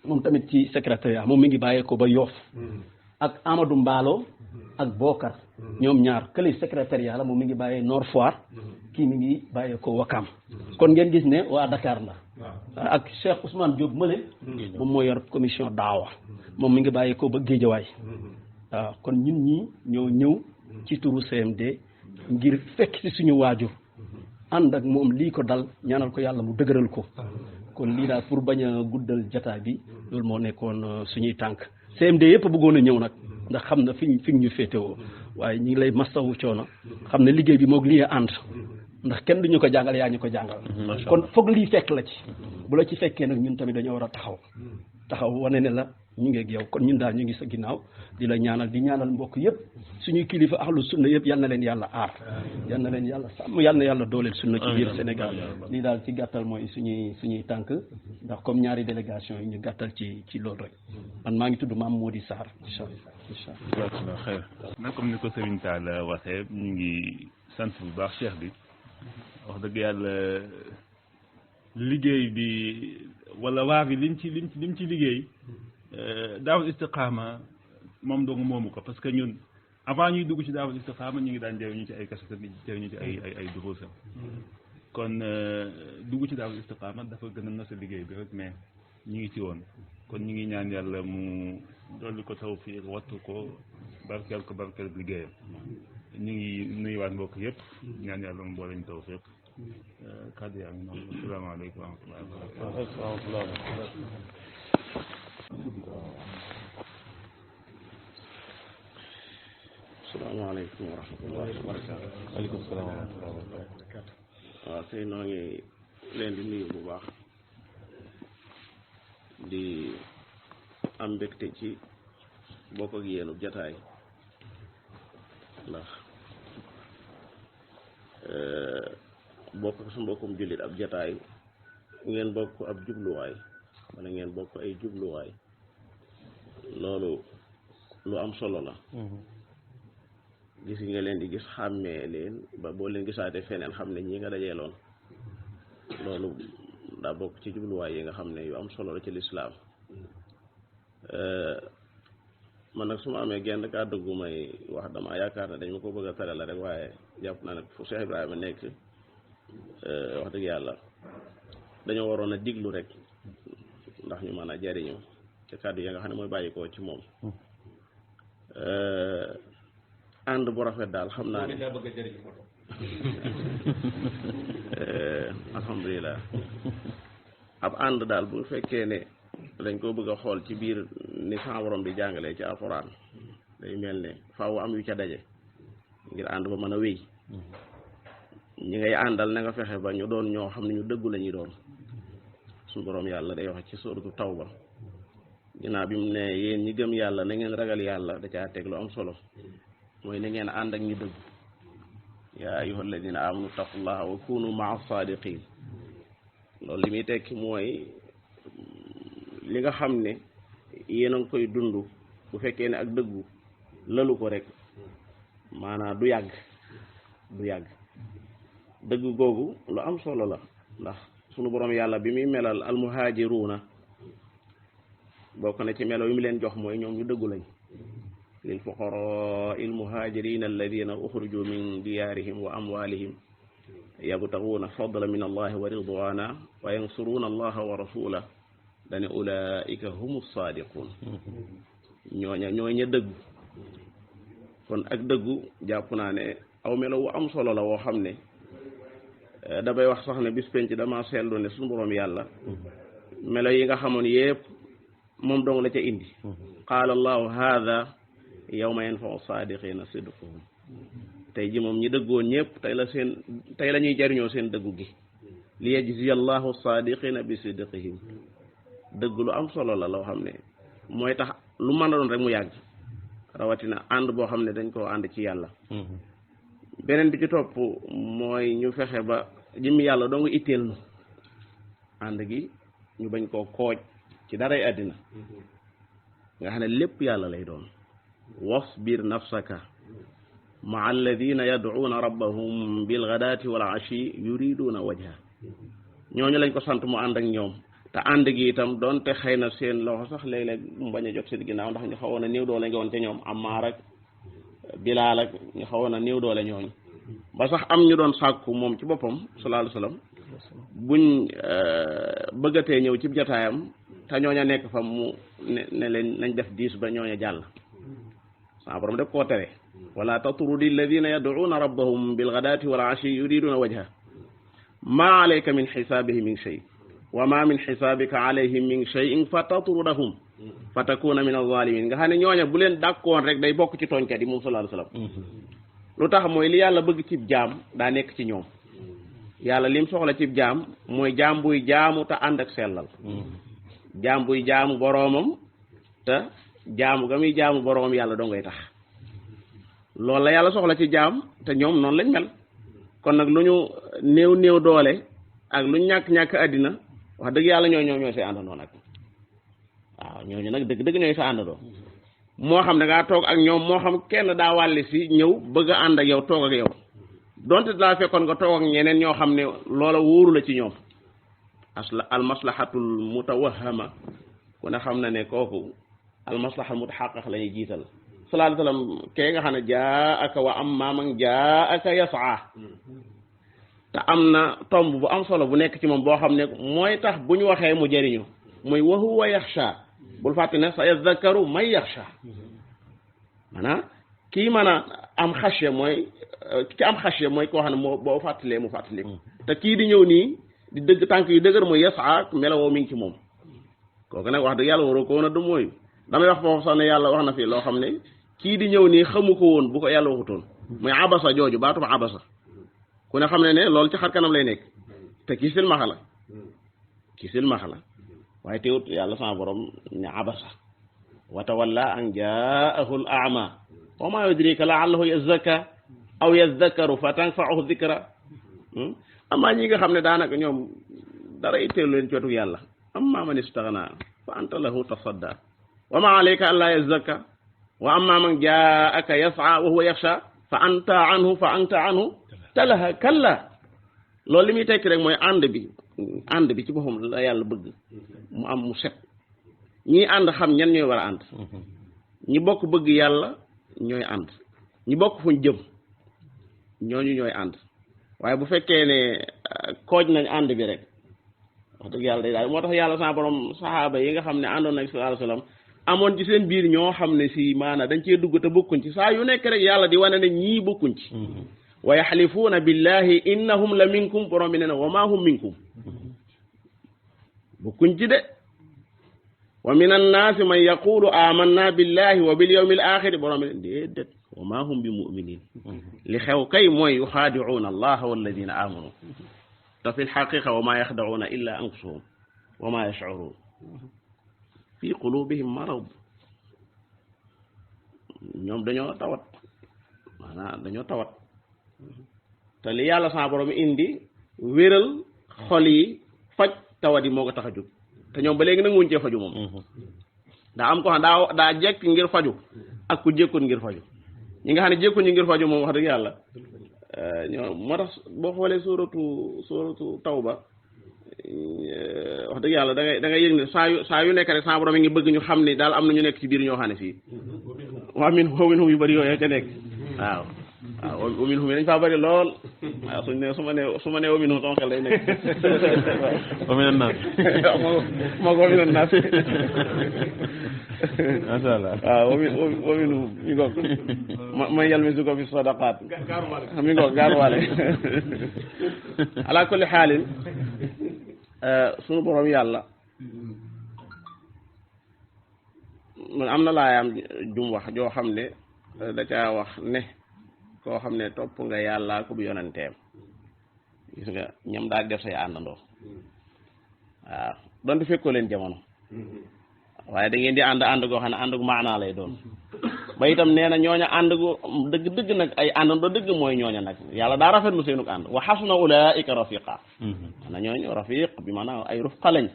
moom tamit ci secrétariat moom mi ngi bàyyeekoo ba Yoff ak Amadou Mballo ak Bokar ñoom ñaar kële secrétariat la moom mi ngi bàyyee Nord Foire kii mi ngi bàyyeekoo Wakam kon ngeen gis ne waa Dakar la ak Cheikh Ousmane Diop Mële moom moo yor commission daawa moom mi ngi bàyyeekoo ba Géejawaay waaw kon ñun ñii ñoo ñëw ci turu CMD ngir fekk ci suñu waajur ànd ak moom lii ko dal ñaanal ko yàlla mu dëgëral ko kon lii daal pour bañ a guddal jataay bi loolu moo nekkoon suñuy tànk CMD yëpp bëggoon a ñëw nag ndax xam na fi ñu féetewoo waaye ñi ngi lay masawu coono xam ne liggéey bi moog lii ànd ndax kenn duñu ko jàngal yaa ñu ko jàngal kon foog lii fekk la ci bu la ci fekkee nag ñun tamit dañoo war a taxaw wane ne la ñu ngi ak yow kon ñun daal ñu ngi sa ginnaaw di la ñaanal di ñaanal mbokk yëpp suñuy kilifa ahlu sunna yëpp yal na leen yàlla aar yal na leen yàlla sàmm yal na yàlla dooleel sunna ci biir Sénégal lii daal ci gàttal mooy suñuy tànk ndax comme ñaari délégation yi ñu gàttal ci loolu rek man maa ngi tudd Mame Mody Sarr incha allah xëy na comme ni ko Serigne Talla waxee ñu ngi sant bu baax cheikh bi wax dëgg yàlla liggéey bi wala waa bi lim ci liggéey daawul istiqaama moom dong moomu ko parce que ñun avant ñuy dugg ci daawul istiqaama ñu ngi daan jëriñu ci ay kaset jëriñu ci ay duruusam kon dugg ci daawul istiqaama dafa gën a nos liggéey bi rek mais ñu ngi ci woon kon ñu ngi ñaan yàlla mu dolli ko tawfiq wattu ko barkeel liggéeyam ñu ngi nuyuwaat mbokk yëpp ñaan yàlla mu boole ñu tawfiq kàddu yaa ngi noonu asalaamaaleykum wa rahmatullahi wa barakatuh asalaamaaleykum wa rahmatullahi wa barakatuh waaleykum salaam wa rahmatullahi wa barakatuh waaw tey noo ngi leen di nuyu bu baax di am mbégte ci bokk ak yéenu jataay ndax bokk su mbokkum jullit ab jataay ngeen bokk ab jubluwaay wala ngeen bokk ay jubluwaay loolu lu am solo la gis nga leen di gis xàmmee leen ba boo leen gisaatee feneen xam ne ñi nga dajeeloon loolu daa bokk ci jubluwaay yi nga xam ne yu am solo la ci lislaam man nag su ma amee genn kàddu gu may wax dama yaakaar ne dañ ma ko bëgg a tere la rek waaye jàpp naa nag fu Cheikh Ibrahima nekk wax dëgg yàlla dañoo waroon a diglu rek ndax ñu mën a jariñu ci kàddu yi nga xam ne mooy bàyyikoo ci moom ànd bu rafet daal xam naa ne alhamdulilah ab ànd daal bu fekkee ne dañ ko bëgg a xool ci biir ni sa borom di jàngalee ci alxuraan day mel ne faaw am yu ca daje ngir ànd ba mën a wéy ñi ngay àndal na nga fexe ba ñu doon ñoo xam ne ñu dëggu la ñuy doon suñu borom yàlla day wax ci suuratu Tawba ginnaaw bi mu ne yéen ñi gëm yàlla na ngeen ragal yàlla da caa teg lu am solo mooy na ngeen ànd ak ñu dëggu yaa ayyuha alladina amanu taqullaha wa kunu maa sadiqin loolu li muy tekki mooy li nga xam ne yéen a ngi koy dund bu fekkee ne ak dëggu lalu ko rek maanaam du yàgg dëgg googu lu am solo la ndax sunu borom yàlla bi muy melal almuhaajiruuna bokk na ci melo yu mu leen jox mooy ñoom ñu dëggu lañ lil fuqaraa il muhaajiriina alladina uxriju min diyaarihim wa amwaalihim yabtaguuna fadla min allahi wa ridwaana wa yansuruuna allaha wa rasulah dane ulaika humu saadiquun ñooy ña dëggu kon ak dëggu jàpp naa ne aw melo wu am solo la woo xam ne damay wax sax ne bis penc dama seetlu ne suñu borom yàlla melo yi nga xamoon yépp moom dong la ca indi qaala allahu haada yawma yanfau saadiqina sidquhum tey ji moom ñi dëggoon ñëpp tey la ñuy jariñoo seen dëggu gi li yajziya allahu saadiqina bi sidqihim dëgg lu am solo la loo xam ne mooy tax lu mën a doon rek mu yàgg rawatina ànd boo xam ne dañ koo ànd ci yàlla beneen bi ci topp mooy ñu fexe ba jëmmi yàlla doo nga itteel nu ànd gi ñu bañ koo kooj ci daray àddina nga xam ne lépp yàlla lay doon wasbir nafsaka maa alladina yad'uuna rabbahum bilgadaati wal ashi yuriduuna wajha ñooñu lañ ko sant mu ànd ak ñoom te ànd gi itam doonte xëy na seen loxo sax léeg-léeg mu bañ a jot seen ginnaaw ndax ñu xawoon a néew doole nga woon ca ñoom Ammaar ak Bilaal ak ñu xawoon a néew doole ñooñu ba sax am ñu doon sàkku moom ci boppam sallallahu alayhi wasallam buñ bëggatee ñëw ci jataayam te ñooña nekk fa mu ne leen nañ def 10 ba ñooña jàll sa borom def koo tere wala tatrudi alladina yad'uuna rabbahum bilgadaati wal ashi yuriduna wajha ma alayka min xisaabihim min shay wa ma min xisaabika alayhim min shay'in fa tatrudahum fa takuna min alzalimin nga xam ne ñooña bu leen dàkkoon rek day bokk ci tooñkat yi moom sallallahu alayhi wasallam lu tax mooy li yàlla bëgg cib jaam daa nekk ci ñoom yàlla lim soxla cib jaam mooy jaam buy jaamu te ànd ak sellal jaam buy jaamu boroomam te jaamu ga muy jaamu boroomam yàlla doo ngay tax loolu la yàlla soxla ci jaam te ñoom noonu lañ mel kon nag lu ñu néew doole ak lu ñu ñàkk àddina wax dëgg yàlla ñooy say àndandoo nag waaw ñooñu nag dëgg ñooy sa àndandoo moo xam da ngaa toog ak ñoom moo xam kenn daa wàlli si ñëw bëgg a ànd ak yow toog ak yow donte daa fekkoon nga toog ak ñeneen ñoo xam ne loola wóoru la ci ñoom al maslahatul mutawahhama ku ne xam na ne kooku al maslaha mutahaqqaq la ñuy jiital sallallahu alayhi wasallam kee nga xam ne jaa'aka wa amma man jaa'aka yas'a te am na tomb bu am solo bu nekk ci moom boo xam ne mooy tax bu ñu waxee mu jëriñu muy wa huwa yaxsha bul fàtte ne sa yadhakkaru man yaxsha maanaam kii mën a am xasya mooy ki am xasya mooy koo xam ne moo boo fàttalee mu fàttali te kii di ñëw nii di dëgg tànk yu dëgër mooy yasa melawoo mi ngi ci moom kooku nag wax dëgg yàlla waroo ko woon a du mooy damay wax foofu sax ne yàlla wax na fi loo xam ne kii di ñëw nii xamu ko woon bu ko yàlla waxutoon muy abasa jooju baatuma abasa ku ne xam ne loolu ci xar kanam lay nekk te kii silmaxa la waaye teewut yàlla sama borom ne abasa wa tawalla an jaahu al a'ma wa ma yudrika la'allahu yazakka aw yadhakkaru fa tanfa'uhu dhikra amaa ñi nga xam ne daanaka ñoom dara itteelu leen cootu yàlla amma man istaghna fa anta lahu tasadda wa ma alayka an la yazakka wa amma man jaa'aka yas'a wa huwa yakhsha fa anta anhu talaha kalla loolu li muy tekki rek mooy ànd bi ci boppam la yàlla bëgg mu am mu set ñii ànd xam ñan ñooy war a ànd ñi bokk bëgg yàlla ñooy ànd ñi bokk fuñ jëm ñooñu ñooy ànd waaye bu fekkee ne kooj nañ ànd bi rek wax dëgg yàlla day daal moo tax yàlla sa borom saxaaba yi nga xam ne àndoon nañ sallallahu alayhi wasallam amoon ci seen biir ñoo xam ne si maanaam dañ cee dugg te bokkuñ ci saa yu nekk rek yàlla di wane ne ñii bokkuñ ci wa yaxlifuuna billahi innahum la minkum borom bi ne na wa ma hum minkum bokkuñ ci de wa min annaasi man yaqulu amanna billahi wa bil yawmil axiri borom bi ne déedéet wa ma hum bi muminin li xew kay mooy yuxaadicuuna allaha walladina amanu te fi lxaqiqa wa ma yaxdacuuna illa anfusahum wa ma yashcuruun fi qulubihim marad ñoom dañoo tawat te li yàlla sa borom indi wéral xol yi faj tawat yi moo ko tax a jóg te ñoom ba léegi nag muñ cee faju moom daa am ko xam daa jekk ngir faju ak ku jékkoon ngir faju ñi nga xam ne jékkoon ñi ngir faju moom wax dëgg yàlla ñoo moo tax boo xoolee suuratu tawba wax dëgg yàlla da ngay yëg ne saa yu nekk rek sa borom ngi bëgg ñu xam ne daal am na ñu nekk ci biir ñoo xam ne fii waa min yu bëri yooyu ca nekk waaw wa minhum dañ faa bëri lool waaw su ma nee wa minhum sama xel day nekk wa minan naas moo ko wa minan naas masha Allah waaw wa minhum mi ngoog ma yalmizuka fi sadaqaat mi ngoog gaaruwaale ala kulli xaalin suñu borom yàlla man am na laayaam jum wax joo xam ne da caa wax ne koo xam ne topp nga yàlla ko bu yonanteem gis nga ñam daal def say àndandoo waaw donte fekkoo leen jamono waaye da ngeen di ànd goo xam ne ànd gu maanaa lay doon ba itam nee na ñooña ànd gu dëgg nag ay àndandoo dëgg mooy ñooña nag yàlla daa rafetlu seenug ànd wa xasuna ulaika rafiqa maanaam ñooñu rafiq bi maanaam ay rufqa lañ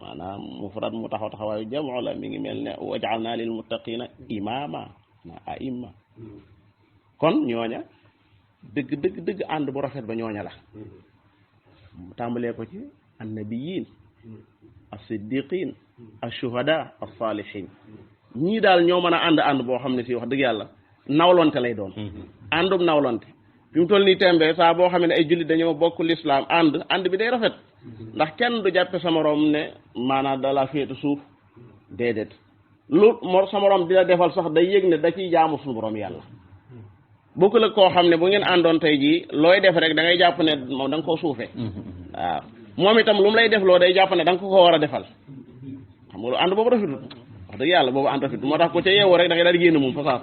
maanaam mufrad mu taxawaayu jamu la mi ngi mel ne waj'alna lil muttaqina imama na aimma kon ñooña dëgg ànd bu rafet ba ñooña la tàmbalee ko ci annabiyin as-siddiqin ash-shuhada as-salihin ñii daal ñoo mën a ànd boo xam ne fii wax dëgg yàlla nawlonte lay doon àndum nawlonte fi mu toll nii tembe saa boo xam ne ay jullit dañoo bokk l'islam ànd bi day rafet ndax kenn du jàppe sa morom ne maanaam da la féetu suuf déedéet lu sa morom di la defal sax day yëg ne da ciy jaamu suñu borom yàlla bokku la koo xam ne bu ngeen àndoon tey jii looy def rek da ngay jàpp ne moom da nga koo suufee waaw moom itam lu mu lay def loo day jàpp ne da nga ko war a defal xam nga lu ànd boobu rafetul wax dëgg yàlla boobu ànd rafetul moo tax ku ca yeewoo rek da ngay daal di génn moom fasaas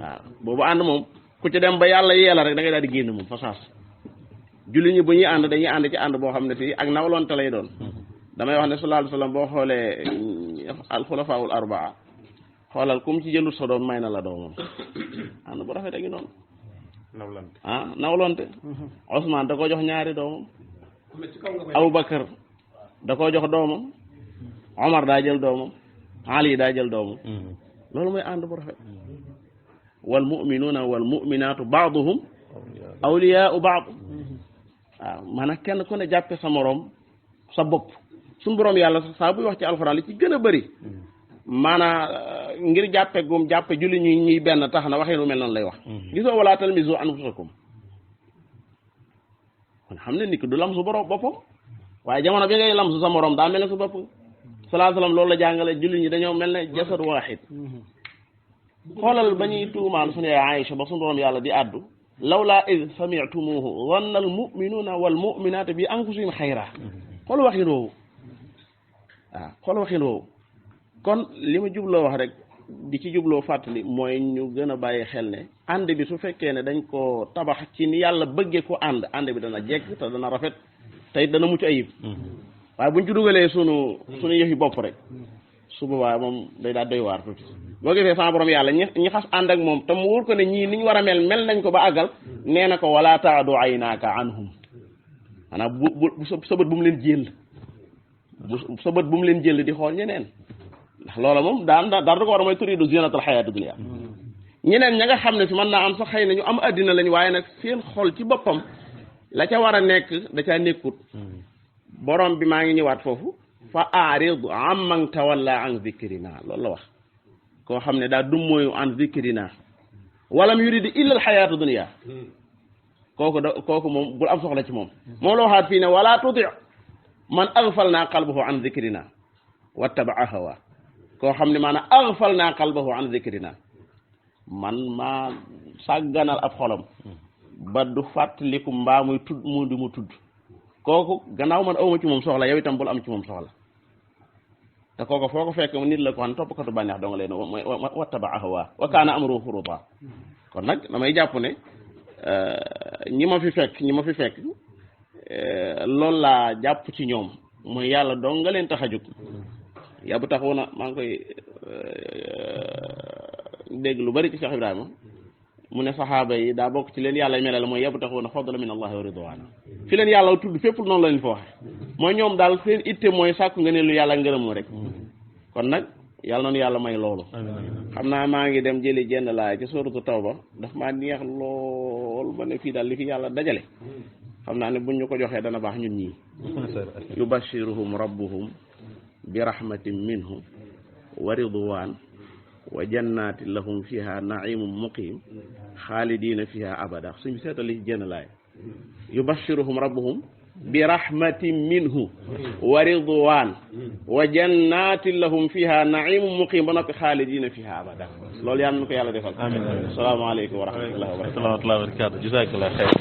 waaw boobu ànd moom ku ca dem ba yàlla yeela rek da ngay daal di génn moom fasaas julli ñi bu ñuy ànd dañuy ànd ci ànd boo xam ne fii ak nawlonte lay doon damay wax ne sallallahu alayhi wasallam boo xoolee alxulafaawul arbaa xoolal kum ci jëlut sa doom may na la doomam ànd bu rafet a ngi noonu nawlonte Ousmane da ko jox ñaari doomam Aboubacar da koo jox doomam Omar daa jël doomam Ali daa jël doomam loolu mooy ànd bu rafet wal mu'minuuna wal mu'minaatu ba'duhum awliyaa'u ba'd waaw maanaam kenn ku ne jàppe sa morom sa bopp suñu borom yàlla sax saa buy wax ci alxuraan li ci gën a bëri maanaam ngir jàppe julli ñuy benn tax na waxee lu mel noonu lay wax gisoo wala talmizu anfusakum kon xam ne nit ki du lamsu borom boppam waaye jamono bi ngay lamsu sa morom daa mel ne su bopp salaa salaam loolu la jàngale julli ñi dañoo mel ne jasad waahid xoolal ba ñuy tuumaal suñu yaay Aïcha ba suñu borom yàlla di àddu lawlaa id sami'tumuuhu zanna al mu'minuuna wal mu'minaatu bi anfusihim xayra xool waxin woowu waaw xool waxin woowu kon li ma jubloo wax rek di ci jubloo fàttali mooy ñu gën a bàyyi xel ne ànd bi su fekkee ne dañ ko tabax ci ni yàlla bëggee ko ànd bi dana jekk te dana rafet te it dana mucc ayib waaye buñ ci dugalee sunu yëfi bopp rek su boobaa moom day daal doy waar tuuti boo gisee sama borom yàlla ñi xas ànd ak moom te mu wóor ko ne ñii niñ war a mel nañ ko ba àggal nee na ko wala taadu aynaaka anhum maanaam bu sa bët bu mu leen jël sa bët bu mu leen jël di xool ñeneen ndax loola moom dara du ko war a mooy turidu zinatal xayaati dunya ñeneen ña nga xam ne si mën naa am sax xëy na ñu am addina lañ waaye nag seen xol ci boppam la ca war a nekk da caa nekkut borom bi maa ngi ñëwaat foofu fa aarid amman tawalla an zikrina loolu la wax koo xam ne daa dummóoyu an zikrina walam yuridi illa al xayaatu dunya kooku moom bul am soxla ci moom la waxaat fii ne wala tuti man aghfalna qalbahu an zikrina wattabaa hawa koo xam ne maanaam aghfalna qalbahu an zikrina man maa sàgganal ab xolam ba du fàttaliku mbaa muy tudd mu tudd kooku gannaaw man awma ci moom soxla yow itam bul am ci moom soxla te kooku foo ko fekk nit la ko xam ne toppkatu bànneex doo nga leen mooy wattabaa hawa wa kaana amruhu furuta kon nag damay jàpp ne ñi ma fi fekk loolu laa jàpp ci ñoom mooy yàlla dong nga leen tax a jóg yabu taxuna maa ngi koy dégg lu bari ci Cheikh Ibrahima mu ne saxaaba yi daa bokk ci leen yàlla melal mooy yabtaxuuna fadlan min allahi wa ridwaana fi leen yàlla tudd fépp noonu la leen fa waxe mooy ñoom daal seen itte mooy sàkku nga ne lu yàlla ngërëm rek kon nag yàlla noonu yàlla may loolu xam naa maa ngi dem jëli jenn laay ci suuratu tawba daf maa neex lool ma ne fii daal li fi yàlla dajale xam naa ne buñ ñu ko joxee dana baax ñun ñii yubashiruhum rabbuhum bi rahmatin minhu wa ridwan wa jannatin lahum fiha naimum muqim xaalidina fiha abada suñu seetali ci jenn laay yubashiruhum rabbuhum bi rahmatin minhu wa ridwan wa jannatin lahum fiha naimum muqim ba noppi xaalidina fiha abada loolu yàlla na ko yàlla defal. amiin. Asalaamaaleykum wa rahmatullahi wa barakatuh. wa barakatuh. Jazakallah xayr.